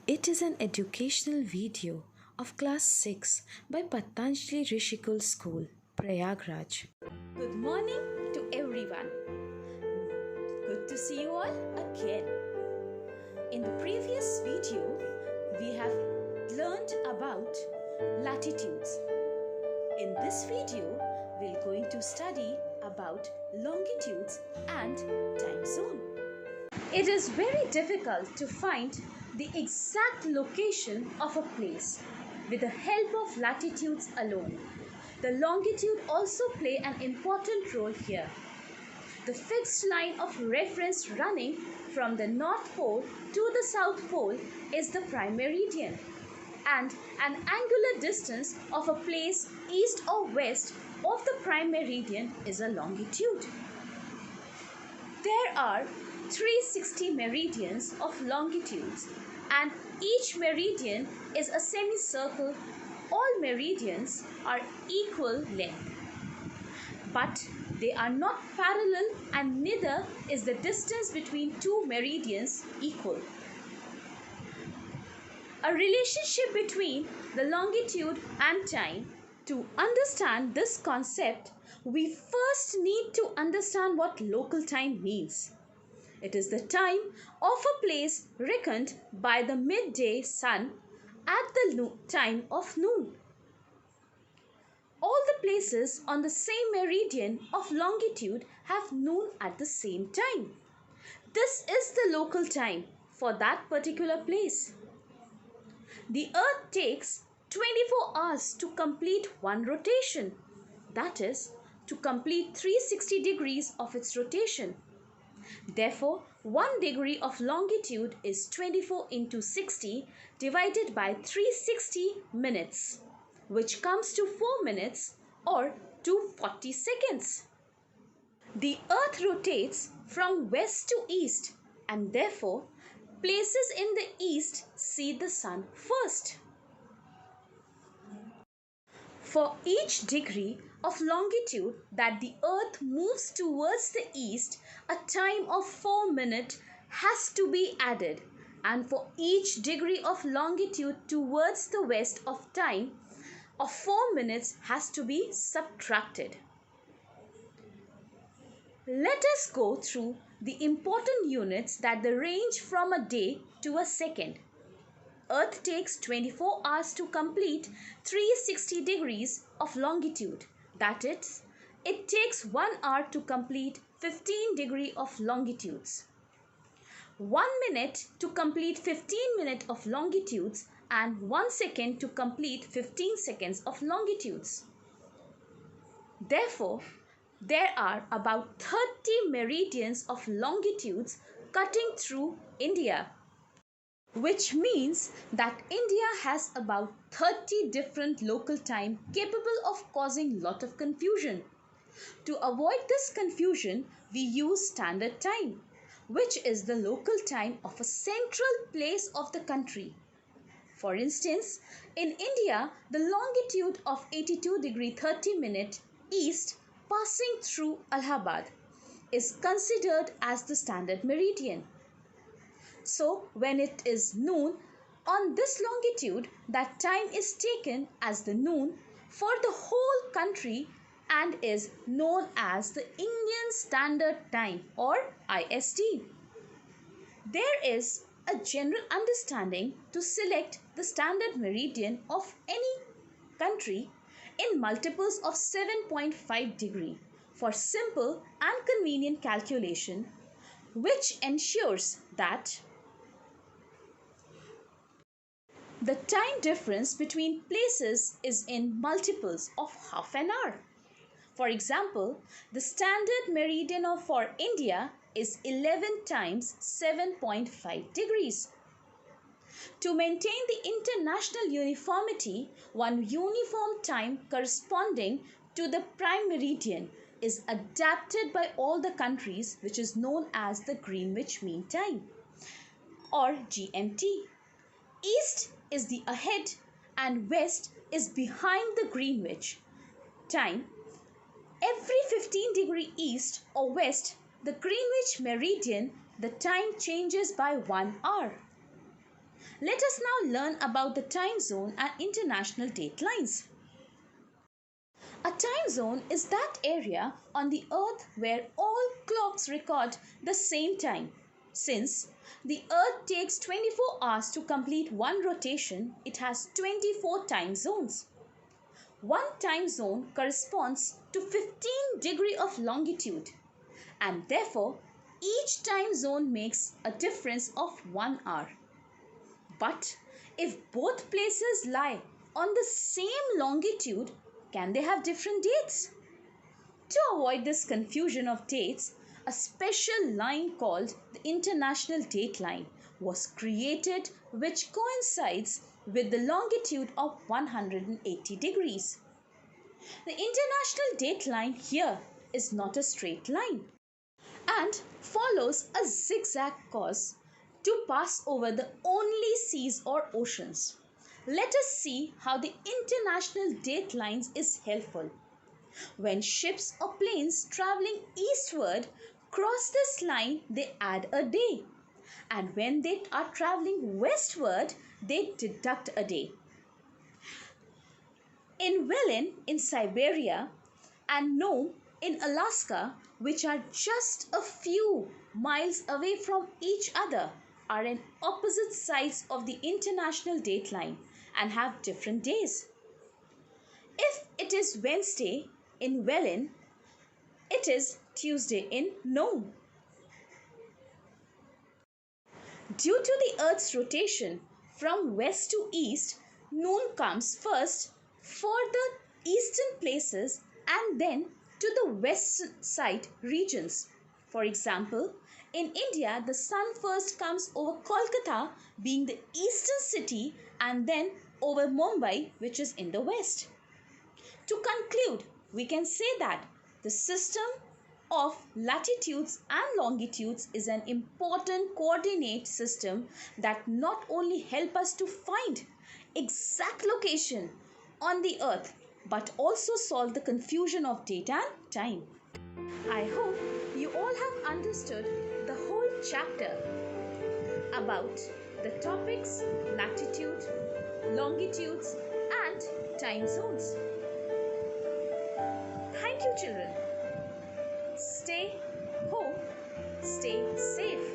It is an educational video of Class 6 by Patanjali Rishikul School, Prayagraj. Good morning to everyone. Good to see you all again. In the previous video, we have learned about latitudes. In this video, we're going to study about longitudes and time zone. It is very difficult to find the exact location of a place with the help of latitudes alone. The longitude also play an important role here. The fixed line of reference running from the North Pole to the South Pole is the prime meridian, and an angular distance of a place east or west of the prime meridian is a longitude. There are 360 meridians of longitudes, and each meridian is a semicircle. All meridians are equal length, but they are not parallel, and neither is the distance between two meridians equal. A relationship between the longitude and time. To understand this concept, we first need to understand what local time means. It is the time of a place reckoned by the midday sun at the time of noon. All the places on the same meridian of longitude have noon at the same time. This is the local time for that particular place. The Earth takes 24 hours to complete one rotation, that is, to complete 360 degrees of its rotation. Therefore, 1 degree of longitude is 24 into 60 divided by 360 minutes, which comes to 4 minutes or 240 seconds. The Earth rotates from west to east, and therefore, places in the east see the sun first. For each degree of longitude that the Earth moves towards the east, a time of 4 minutes has to be added, and for each degree of longitude towards the west, of time of 4 minutes has to be subtracted. Let us go through the important units that range from a day to a second. Earth takes 24 hours to complete 360 degrees of longitude. That is, it takes 1 hour to complete 15 degrees of longitudes, 1 minute to complete 15 minutes of longitudes, and 1 second to complete 15 seconds of longitudes. Therefore, there are about 30 meridians of longitudes cutting through India, which means that India has about 30 different local time capable of causing lot of confusion. To avoid this confusion, we use standard time, which is the local time of a central place of the country. For instance, in India, the longitude of 82 degree 30 minute east passing through Allahabad is considered as the standard meridian. So, when it is noon on this longitude, that time is taken as the noon for the whole country and is known as the Indian Standard Time or IST. There is a general understanding to select the standard meridian of any country in multiples of 7.5 degree for simple and convenient calculation, which ensures that the time difference between places is in multiples of half an hour. For example, the standard meridian for India is 11 times 7.5 degrees. To maintain the international uniformity, one uniform time corresponding to the prime meridian is adapted by all the countries, which is known as the Greenwich Mean Time or GMT. East is the ahead and west is behind the Greenwich time. Every 15 degree east or west, the Greenwich meridian, the time changes by 1 hour. Let us now learn about the time zone and international date lines. A time zone is that area on the earth where all clocks record the same time. Since the earth takes 24 hours to complete one rotation, it has 24 time zones. One time zone corresponds to 15 degrees of longitude, and therefore each time zone makes a difference of 1 hour. But if both places lie on the same longitude, can they have different dates? To avoid this confusion of dates, a special line called the International Date Line was created, which coincides with the longitude of 180 degrees. The International Date Line here is not a straight line and follows a zigzag course to pass over the only seas or oceans. Let us see how the international date lines is helpful. When ships or planes traveling eastward cross this line, they add a day. And when they are traveling westward, they deduct a day. In Welin in Siberia and Nome in Alaska, which are just a few miles away from each other, are on opposite sides of the international date line and have different days. If it is Wednesday in Welin, it is Tuesday in Nome. Due to the Earth's rotation from west to east, noon comes first for the eastern places and then to the west side regions. For example, in India, the sun first comes over Kolkata, being the eastern city, and then over Mumbai, which is in the west. To conclude, we can say that the system of latitudes and longitudes is an important coordinate system that not only help us to find exact location on the earth but also solve the confusion of date and time. I hope you all have understood the whole chapter about the topics latitude, longitudes and time zones. Thank you, children. Stay home, stay safe.